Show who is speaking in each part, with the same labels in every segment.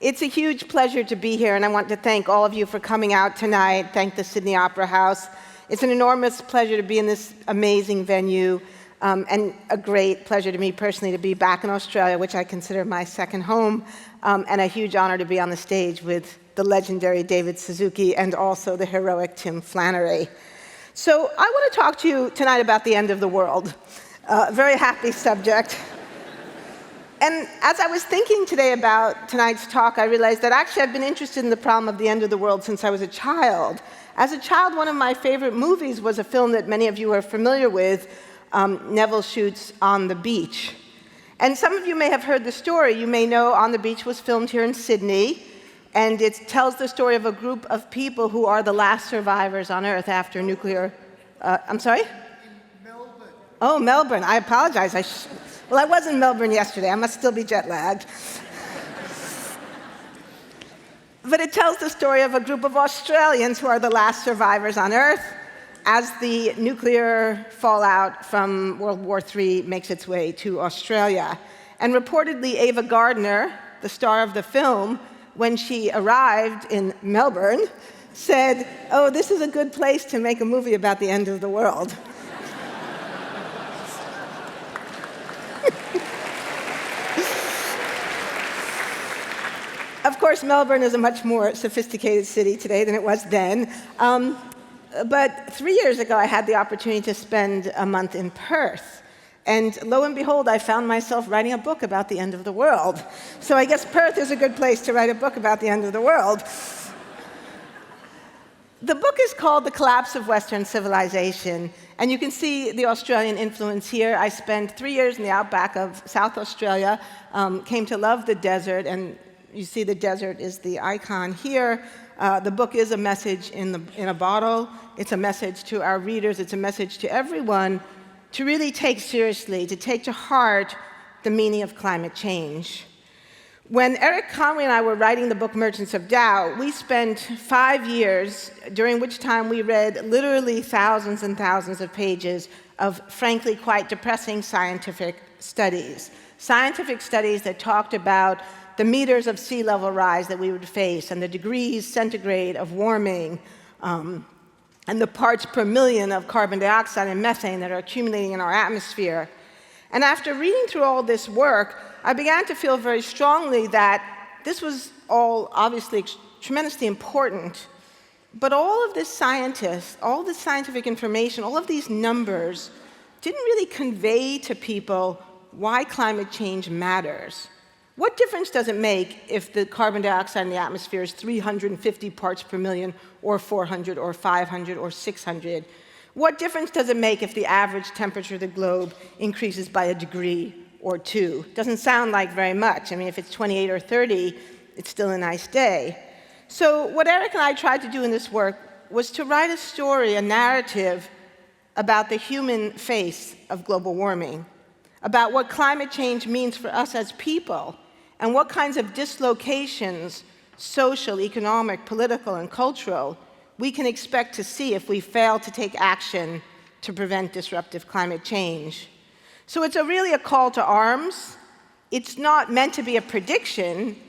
Speaker 1: It's a huge pleasure to be here, and I want to thank all of you for coming out tonight. Thank the Sydney Opera House. It's an enormous pleasure to be in this amazing venue, and a great pleasure to me personally to be back in Australia, which I consider my second home, and a huge honor to be on the stage with the legendary David Suzuki and also the heroic Tim Flannery. So I want to talk to you tonight about the end of the world. A very happy subject. And as I was thinking today about tonight's talk, I realized that actually I've been interested in the problem of the end of the world since I was a child. As a child, one of my favorite movies was a film that many of you are familiar with, Nevil Shute's On the Beach. And some of you may have heard the story. You may know On the Beach was filmed here in Sydney, and it tells the story of a group of people who are the last survivors on Earth after nuclear... I'm sorry?
Speaker 2: In Melbourne.
Speaker 1: Oh, Melbourne. I apologize. Well, I was in Melbourne yesterday. I must still be jet-lagged. But it tells the story of a group of Australians who are the last survivors on Earth as the nuclear fallout from World War III makes its way to Australia. And reportedly, Ava Gardner, the star of the film, when she arrived in Melbourne, said, "Oh, this is a good place to make a movie about the end of the world." Of course, Melbourne is a much more sophisticated city today than it was then. But 3 years ago, I had the opportunity to spend a month in Perth. And lo and behold, I found myself writing a book about the end of the world. So I guess Perth is a good place to write a book about the end of the world. The book is called The Collapse of Western Civilization, and you can see the Australian influence here. I spent 3 years in the outback of South Australia, came to love the desert, and you see the desert is the icon here. The book is a message in a bottle. It's a message to our readers. It's a message to everyone to really take seriously, to take to heart the meaning of climate change. When Eric Conway and I were writing the book Merchants of Tao, we spent 5 years, during which time we read literally thousands and thousands of pages of, frankly, quite depressing scientific studies. Scientific studies that talked about the meters of sea level rise that we would face and the degrees centigrade of warming, and the parts per million of carbon dioxide and methane that are accumulating in our atmosphere. And after reading through all this work, I began to feel very strongly that this was all obviously tremendously important, but all of this scientists, all this scientific information, all of these numbers didn't really convey to people why climate change matters. What difference does it make if the carbon dioxide in the atmosphere is 350 parts per million, or 400, or 500, or 600? What difference does it make if the average temperature of the globe increases by a degree or 2? Doesn't sound like very much. I mean, if it's 28 or 30, it's still a nice day. So what Eric and I tried to do in this work was to write a story, a narrative, about the human face of global warming, about what climate change means for us as people, and what kinds of dislocations, social, economic, political, and cultural, we can expect to see if we fail to take action to prevent disruptive climate change. So it's really a call to arms. It's not meant to be a prediction.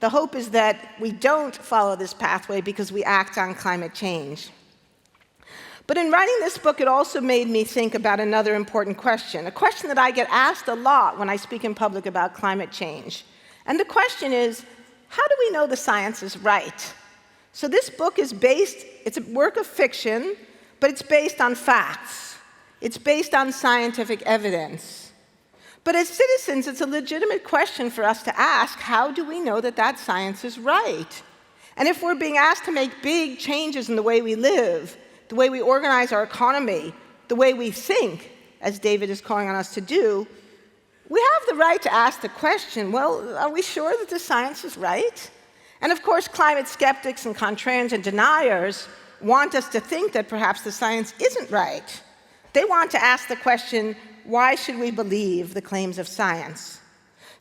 Speaker 1: The hope is that we don't follow this pathway because we act on climate change. But in writing this book, it also made me think about another important question, a question that I get asked a lot when I speak in public about climate change. And the question is, how do we know the science is right? So this book is it's a work of fiction, but it's based on facts. It's based on scientific evidence. But as citizens, it's a legitimate question for us to ask, how do we know that that science is right? And if we're being asked to make big changes in the way we live, the way we organize our economy, the way we think, as David is calling on us to do, we have the right to ask the question, well, are we sure that the science is right? And of course, climate skeptics and contrarians and deniers want us to think that perhaps the science isn't right. They want to ask the question, why should we believe the claims of science?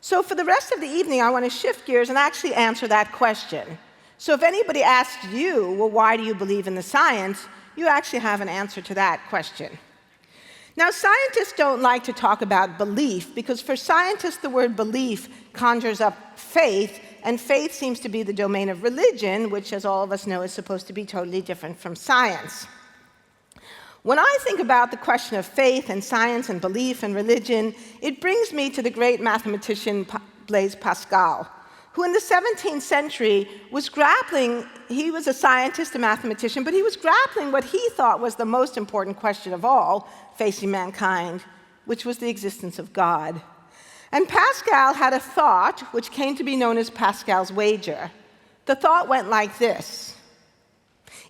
Speaker 1: So for the rest of the evening, I want to shift gears and actually answer that question. So if anybody asks you, well, why do you believe in the science? You actually have an answer to that question. Now, scientists don't like to talk about belief because for scientists, the word belief conjures up faith and faith seems to be the domain of religion, which, as all of us know, is supposed to be totally different from science. When I think about the question of faith and science and belief and religion, it brings me to the great mathematician Blaise Pascal, who in the 17th century was grappling. He was a scientist, a mathematician, but he was grappling what he thought was the most important question of all facing mankind, which was the existence of God. And Pascal had a thought which came to be known as Pascal's wager. The thought went like this: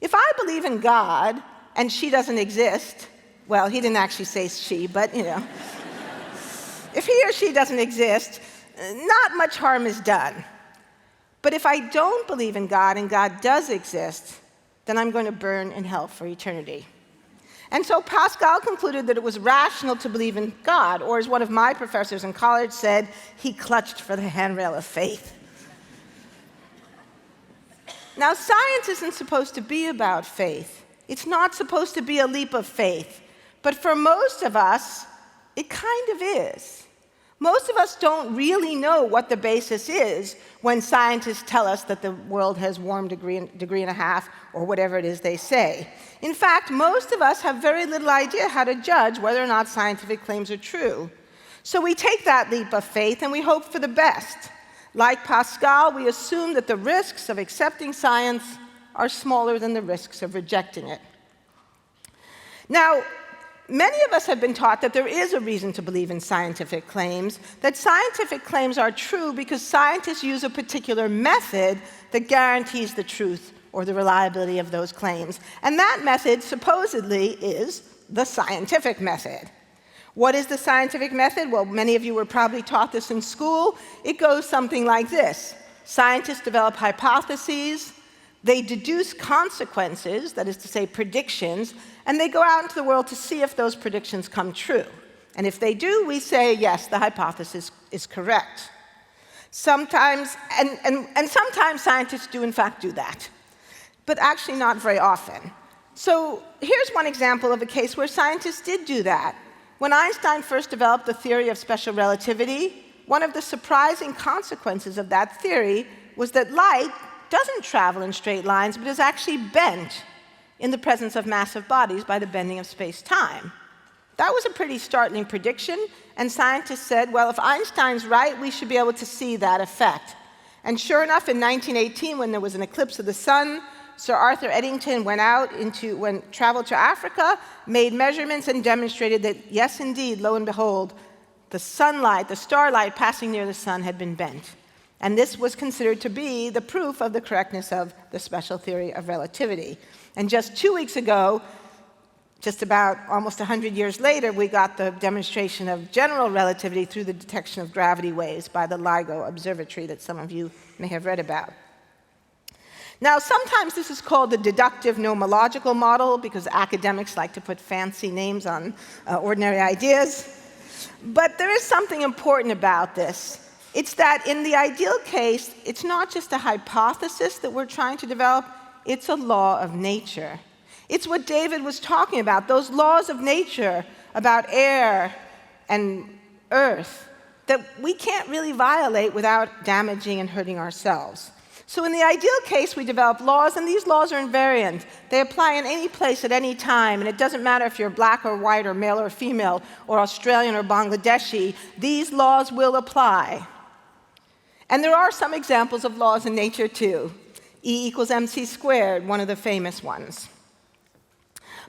Speaker 1: if I believe in God and she doesn't exist, well, he didn't actually say she, but if he or she doesn't exist, not much harm is done. But if I don't believe in God and God does exist, then I'm going to burn in hell for eternity. And so Pascal concluded that it was rational to believe in God, or as one of my professors in college said, he clutched for the handrail of faith. Now, science isn't supposed to be about faith. It's not supposed to be a leap of faith. But for most of us, it kind of is. Most of us don't really know what the basis is when scientists tell us that the world has warmed a degree and a half, or whatever it is they say. In fact, most of us have very little idea how to judge whether or not scientific claims are true. So we take that leap of faith and we hope for the best. Like Pascal, we assume that the risks of accepting science are smaller than the risks of rejecting it. Now, many of us have been taught that there is a reason to believe in scientific claims, that scientific claims are true because scientists use a particular method that guarantees the truth or the reliability of those claims. And that method, supposedly, is the scientific method. What is the scientific method? Well, many of you were probably taught this in school. It goes something like this. Scientists develop hypotheses, they deduce consequences, that is to say, predictions, and they go out into the world to see if those predictions come true. And if they do, we say, yes, the hypothesis is correct. Sometimes, and sometimes scientists do in fact do that, but actually not very often. So here's one example of a case where scientists did do that. When Einstein first developed the theory of special relativity, one of the surprising consequences of that theory was that light doesn't travel in straight lines, but is actually bent in the presence of massive bodies by the bending of space-time. That was a pretty startling prediction, and scientists said, well, if Einstein's right, we should be able to see that effect. And sure enough, in 1918, when there was an eclipse of the sun, Sir Arthur Eddington traveled to Africa, made measurements, and demonstrated that, yes, indeed, lo and behold, the sunlight, the starlight passing near the sun had been bent. And this was considered to be the proof of the correctness of the special theory of relativity. And just 2 weeks ago, just about almost 100 years later, we got the demonstration of general relativity through the detection of gravity waves by the LIGO Observatory that some of you may have read about. Now, sometimes this is called the deductive nomological model because academics like to put fancy names on ordinary ideas. But there is something important about this. It's that in the ideal case, it's not just a hypothesis that we're trying to develop, it's a law of nature. It's what David was talking about, those laws of nature about air and earth that we can't really violate without damaging and hurting ourselves. So in the ideal case, we develop laws, and these laws are invariant. They apply in any place at any time, and it doesn't matter if you're black or white or male or female or Australian or Bangladeshi, these laws will apply. And there are some examples of laws in nature, too. E equals mc squared, one of the famous ones.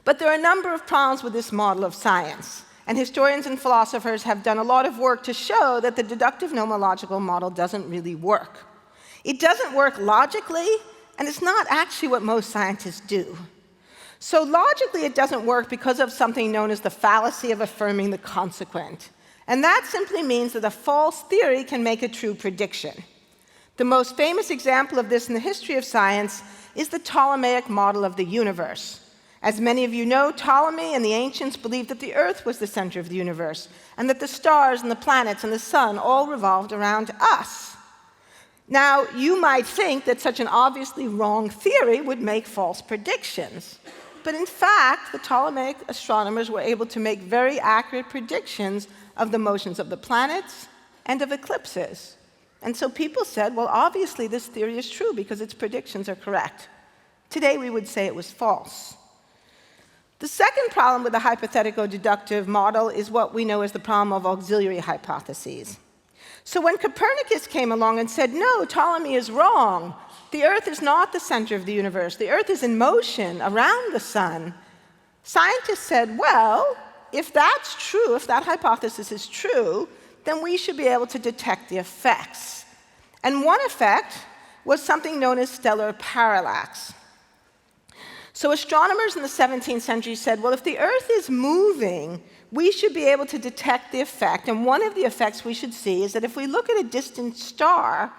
Speaker 1: But there are a number of problems with this model of science, and historians and philosophers have done a lot of work to show that the deductive nomological model doesn't really work. It doesn't work logically, and it's not actually what most scientists do. So logically, it doesn't work because of something known as the fallacy of affirming the consequent. And that simply means that a false theory can make a true prediction. The most famous example of this in the history of science is the Ptolemaic model of the universe. As many of you know, Ptolemy and the ancients believed that the Earth was the center of the universe, and that the stars and the planets and the sun all revolved around us. Now, you might think that such an obviously wrong theory would make false predictions. But in fact, the Ptolemaic astronomers were able to make very accurate predictions of the motions of the planets and of eclipses. And so people said, well, obviously this theory is true because its predictions are correct. Today we would say it was false. The second problem with the hypothetico-deductive model is what we know as the problem of auxiliary hypotheses. So when Copernicus came along and said, no, Ptolemy is wrong, the Earth is not the center of the universe, the Earth is in motion around the sun, scientists said, well, if that's true, if that hypothesis is true, then we should be able to detect the effects. And one effect was something known as stellar parallax. So astronomers in the 17th century said, well, if the Earth is moving, we should be able to detect the effect. And one of the effects we should see is that if we look at a distant star,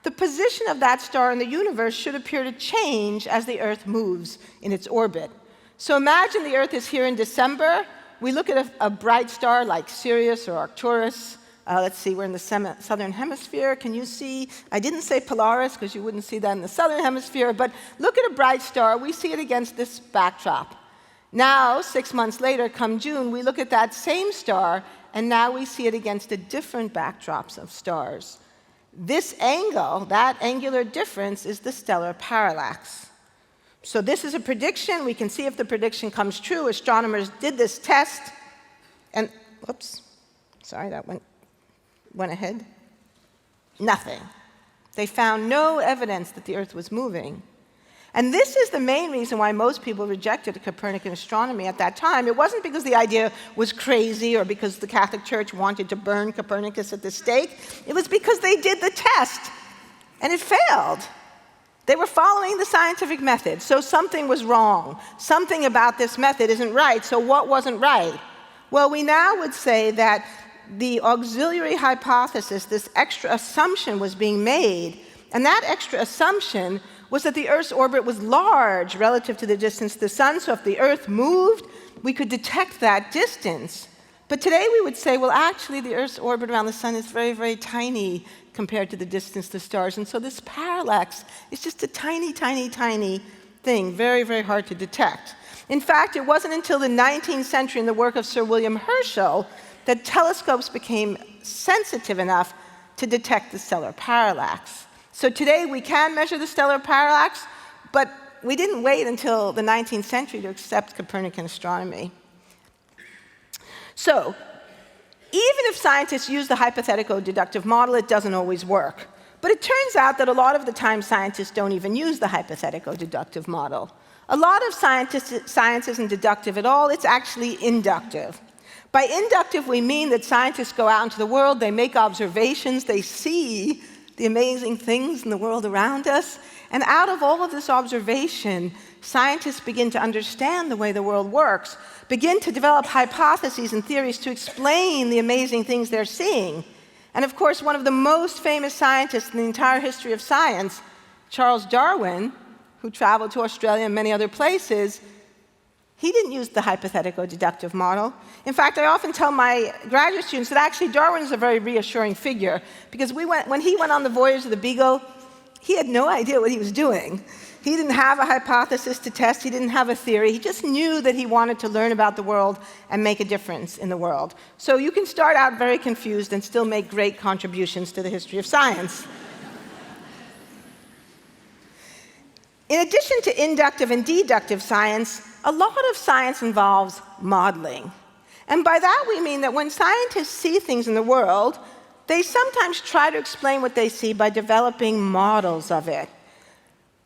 Speaker 1: the position of that star in the universe should appear to change as the Earth moves in its orbit. So imagine the Earth is here in December. We look at a bright star like Sirius or Arcturus. Let's see, we're in the southern hemisphere. Can you see? I didn't say Polaris because you wouldn't see that in the southern hemisphere, but look at a bright star. We see it against this backdrop. Now, 6 months later, come June, we look at that same star, and now we see it against a different backdrops of stars. This angle, that angular difference, is the stellar parallax. So this is a prediction. We can see if the prediction comes true. Astronomers did this test, and, whoops, sorry, that went ahead. Nothing. They found no evidence that the Earth was moving. And this is the main reason why most people rejected Copernican astronomy at that time. It wasn't because the idea was crazy or because the Catholic Church wanted to burn Copernicus at the stake. It was because they did the test, and it failed. They were following the scientific method, so something was wrong. Something about this method isn't right, so what wasn't right? Well, we now would say that the auxiliary hypothesis, this extra assumption was being made, and that extra assumption was that the Earth's orbit was large relative to the distance to the sun, so if the Earth moved, we could detect that distance. But today we would say, well, actually, the Earth's orbit around the sun is very, very tiny compared to the distance to stars, and so this parallax is just a tiny, tiny, tiny thing, very, very hard to detect. In fact, it wasn't until the 19th century in the work of Sir William Herschel that telescopes became sensitive enough to detect the stellar parallax. So today we can measure the stellar parallax, but we didn't wait until the 19th century to accept Copernican astronomy. So even if scientists use the hypothetical deductive model, it doesn't always work. But it turns out that a lot of the time scientists don't even use the hypothetical deductive model. A lot of science isn't deductive at all, it's actually inductive. By inductive, we mean that scientists go out into the world, they make observations, they see the amazing things in the world around us, and out of all of this observation, scientists begin to understand the way the world works, begin to develop hypotheses and theories to explain the amazing things they're seeing. And of course, one of the most famous scientists in the entire history of science, Charles Darwin, who traveled to Australia and many other places, he didn't use the hypothetical deductive model. In fact, I often tell my graduate students that actually Darwin is a very reassuring figure, because when he went on the voyage of the Beagle, he had no idea what he was doing. He didn't have a hypothesis to test, he didn't have a theory, he just knew that he wanted to learn about the world and make a difference in the world. So you can start out very confused and still make great contributions to the history of science. In addition to inductive and deductive science, a lot of science involves modeling. And by that we mean that when scientists see things in the world, they sometimes try to explain what they see by developing models of it.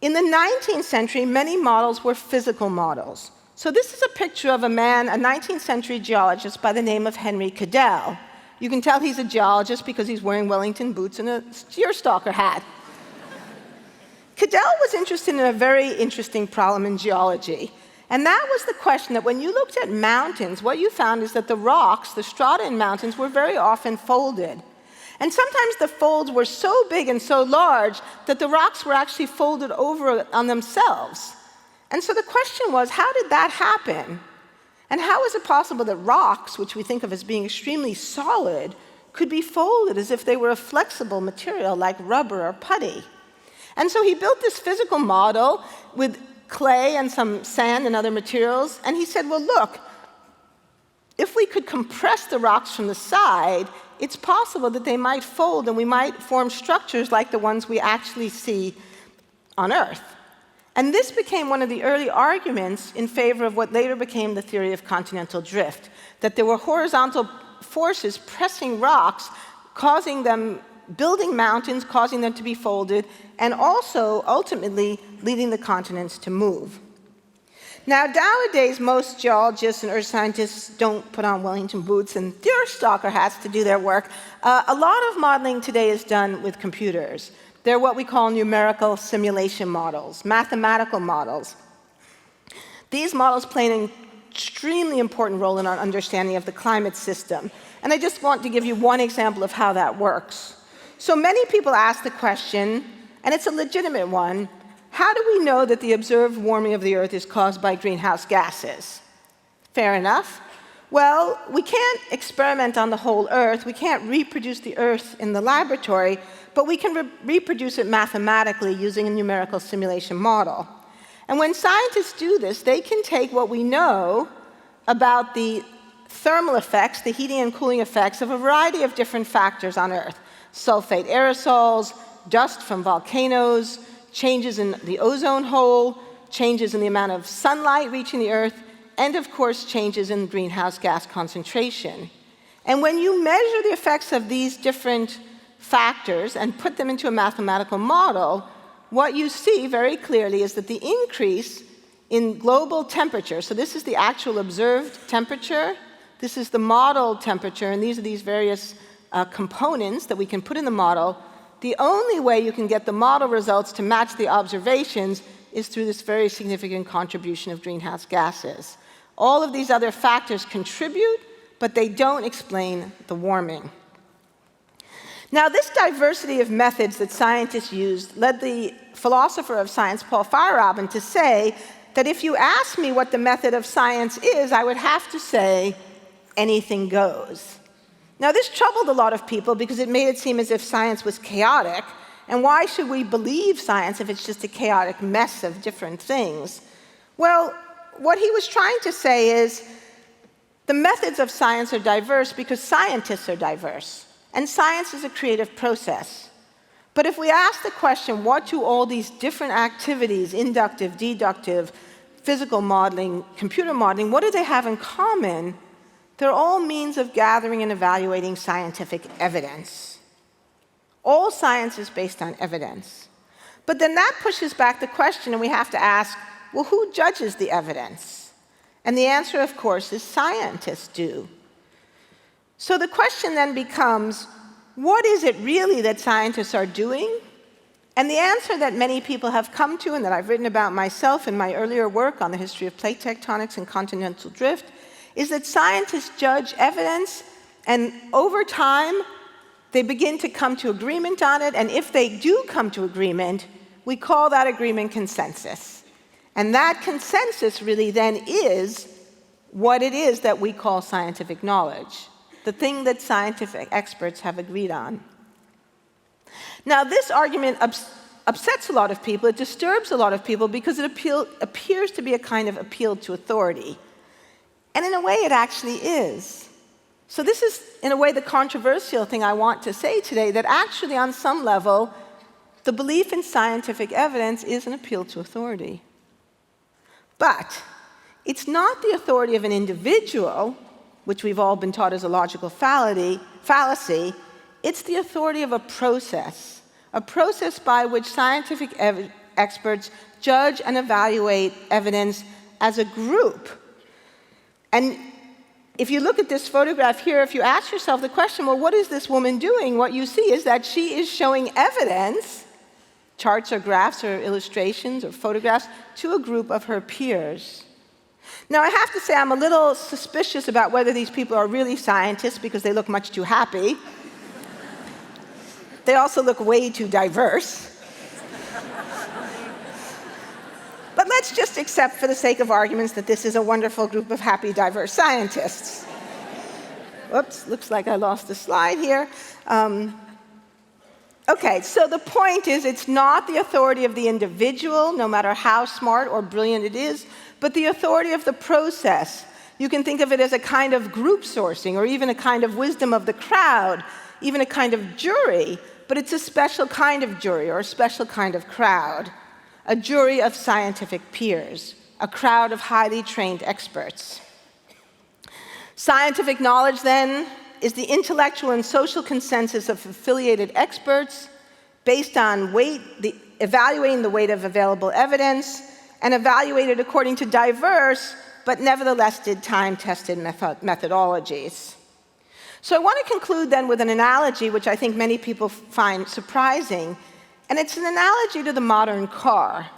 Speaker 1: In the 19th century, many models were physical models. So this is a picture of a man, a 19th century geologist by the name of Henry Cadell. You can tell he's a geologist because he's wearing Wellington boots and a deerstalker hat. Cadell was interested in a very interesting problem in geology. And that was the question that when you looked at mountains, what you found is that the rocks, the strata in mountains, were very often folded. And sometimes the folds were so big and so large that the rocks were actually folded over on themselves. And so the question was, how did that happen? And how is it possible that rocks, which we think of as being extremely solid, could be folded as if they were a flexible material like rubber or putty? And so he built this physical model with clay and some sand and other materials, and he said, well, look, if we could compress the rocks from the side it's possible that they might fold and we might form structures like the ones we actually see on Earth. And this became one of the early arguments in favor of what later became the theory of continental drift, that there were horizontal forces pressing rocks, causing them, building mountains, causing them to be folded, and also ultimately leading the continents to move. Now, nowadays, most geologists and earth scientists don't put on Wellington boots and deerstalker hats to do their work. A lot of modeling today is done with computers. They're what we call numerical simulation models, mathematical models. These models play an extremely important role in our understanding of the climate system. And I just want to give you one example of how that works. So many people ask the question, and it's a legitimate one, how do we know that the observed warming of the Earth is caused by greenhouse gases? Fair enough. Well, we can't experiment on the whole Earth. We can't reproduce the Earth in the laboratory, but we can reproduce it mathematically using a numerical simulation model. And when scientists do this, they can take what we know about the thermal effects, the heating and cooling effects of a variety of different factors on Earth. Sulfate aerosols, dust from volcanoes, changes in the ozone hole, changes in the amount of sunlight reaching the Earth, and of course, changes in greenhouse gas concentration. And when you measure the effects of these different factors and put them into a mathematical model, what you see very clearly is that the increase in global temperature, so this is the actual observed temperature, this is the model temperature, and these are these various components that we can put in the model. The only way you can get the model results to match the observations is through this very significant contribution of greenhouse gases. All of these other factors contribute, but they don't explain the warming. Now, this diversity of methods that scientists used led the philosopher of science, Paul Feyerabend, to say that if you ask me what the method of science is, I would have to say, anything goes. Now, this troubled a lot of people because it made it seem as if science was chaotic, and why should we believe science if it's just a chaotic mess of different things? Well, what he was trying to say is the methods of science are diverse because scientists are diverse, and science is a creative process. But if we ask the question, what do all these different activities, inductive, deductive, physical modeling, computer modeling, what do they have in common? They're all means of gathering and evaluating scientific evidence. All science is based on evidence. But then that pushes back the question, and we have to ask, well, who judges the evidence? And the answer, of course, is scientists do. So the question then becomes, what is it really that scientists are doing? And the answer that many people have come to, and that I've written about myself in my earlier work on the history of plate tectonics and continental drift, is that scientists judge evidence, and over time, they begin to come to agreement on it, and if they do come to agreement, we call that agreement consensus. And that consensus really then is what it is that we call scientific knowledge, the thing that scientific experts have agreed on. Now, this argument upsets a lot of people, it disturbs a lot of people because it appears to be a kind of appeal to authority. And in a way, it actually is. So this is, in a way, the controversial thing I want to say today, that actually, on some level, the belief in scientific evidence is an appeal to authority. But it's not the authority of an individual, which we've all been taught is a logical fallacy. It's the authority of a process by which scientific experts judge and evaluate evidence as a group. And if you look at this photograph here, if you ask yourself the question, well, what is this woman doing? What you see is that she is showing evidence, charts or graphs or illustrations or photographs, to a group of her peers. Now, I have to say I'm a little suspicious about whether these people are really scientists because they look much too happy. They also look way too diverse. But let's just accept, for the sake of arguments, that this is a wonderful group of happy, diverse scientists. Whoops, looks like I lost the slide here. Okay, so the point is, it's not the authority of the individual, no matter how smart or brilliant it is, but the authority of the process You can think of it as a kind of group sourcing, or even a kind of wisdom of the crowd, even a kind of jury, but it's a special kind of jury, or a special kind of crowd, a jury of scientific peers, a crowd of highly trained experts. Scientific knowledge, then, is the intellectual and social consensus of affiliated experts based on evaluating the weight of available evidence and evaluated according to diverse but nevertheless time-tested methodologies. So I want to conclude then with an analogy which I think many people find surprising, and it's an analogy to the modern car.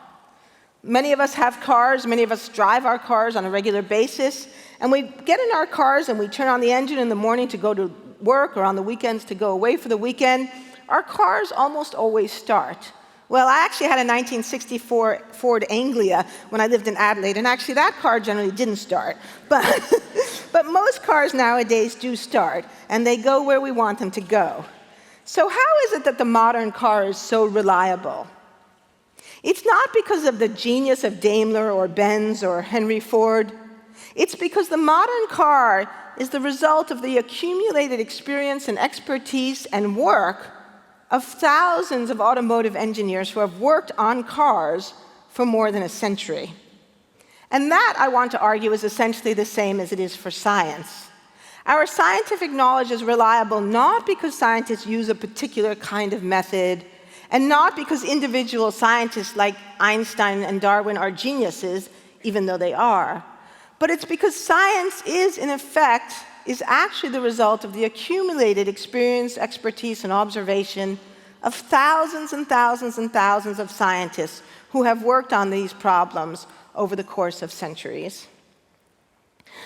Speaker 1: Many of us have cars, many of us drive our cars on a regular basis, and we get in our cars and we turn on the engine in the morning to go to work or on the weekends to go away for the weekend. Our cars almost always start. Well, I actually had a 1964 Ford Anglia when I lived in Adelaide, and actually that car generally didn't start. But most cars nowadays do start, and they go where we want them to go. So how is it that the modern car is so reliable? It's not because of the genius of Daimler or Benz or Henry Ford. It's because the modern car is the result of the accumulated experience and expertise and work of thousands of automotive engineers who have worked on cars for more than a century. And that, I want to argue, is essentially the same as it is for science. Our scientific knowledge is reliable not because scientists use a particular kind of method, and not because individual scientists like Einstein and Darwin are geniuses, even though they are, but it's because science is, in effect, is actually the result of the accumulated experience, expertise, and observation of thousands and thousands and thousands of scientists who have worked on these problems over the course of centuries.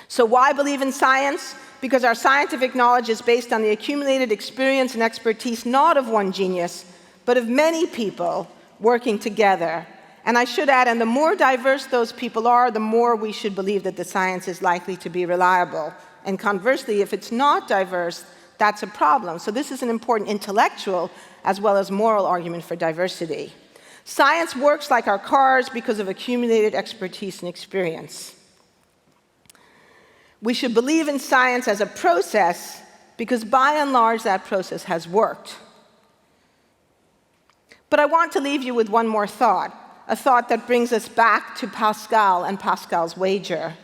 Speaker 1: So why believe in science? Because our scientific knowledge is based on the accumulated experience and expertise not of one genius, but of many people working together. And I should add, and the more diverse those people are, the more we should believe that the science is likely to be reliable. And conversely, if it's not diverse, that's a problem. So this is an important intellectual as well as moral argument for diversity. Science works like our cars because of accumulated expertise and experience. We should believe in science as a process because by and large that process has worked. But I want to leave you with one more thought, a thought that brings us back to Pascal and Pascal's wager.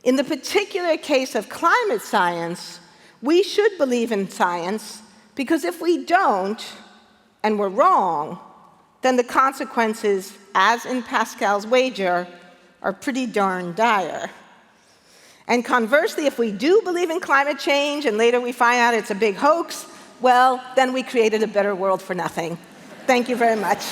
Speaker 1: In the particular case of climate science, we should believe in science because if we don't, and we're wrong, then the consequences, as in Pascal's wager, are pretty darn dire. And conversely, if we do believe in climate change and later we find out it's a big hoax, well, then we created a better world for nothing. Thank you very much.